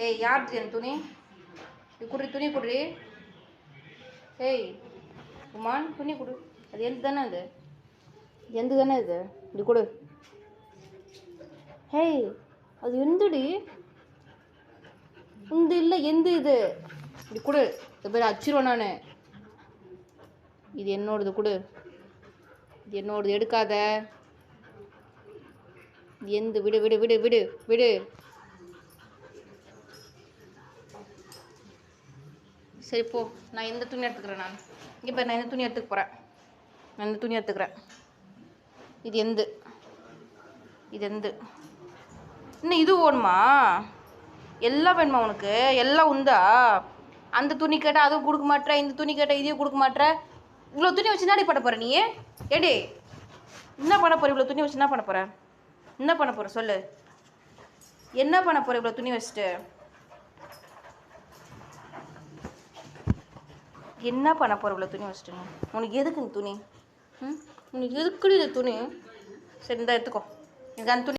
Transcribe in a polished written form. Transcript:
ஏய் யார் என் துணி குடி துணி குடி. ஏய் உமான் துணி கொடு. அது எந்த தானே அது எந்த தானே இது இப்படி கொடு. ஹேய் அது எந்தடி இந்த இல்லை எந்த இது இப்படி கொடு. இது பேர் அச்சிருவேன் நான். இது என்னோடது கொடு. இது என்னோடது எடுக்காத. எந்த விடு விடு விடு விடு விடு. சரி போ. நான் எந்த துணி எடுத்துக்கிறேன். நான் இங்கே பாரு நான் எந்த துணி எடுத்துக்க போகிறேன். நான் இந்த துணி எடுத்துக்கிறேன். இது எந்த இது எந்த இன்னும் இது ஓடுமா எல்லாம் வேணுமா உனக்கு? எல்லாம் உண்டா? அந்த துணி கேட்டால் அதுவும் கொடுக்க மாட்டேற. இந்த துணி கேட்டால் இதையும் கொடுக்க மாட்டேற. இவ்வளோ துணி வச்சு என்னடி பண்ண போகிற நீ? ஏடி என்ன பண்ண போகிற? இவ்வளோ துணி வச்சு என்ன பண்ண போகிற? என்ன பண்ண போகிற சொல்லு. என்ன பண்ண போகிற இவ்வளோ துணி வச்சுட்டு? என்ன பண்ண போகிற இவ்வளோ துணி வச்சுட்டு? உனக்கு எதுக்கு இந்த துணி? உனக்கு எதுக்குடி இந்த துணி? சரி இந்த எடுத்துக்கோ. எனக்கு அந்த துணி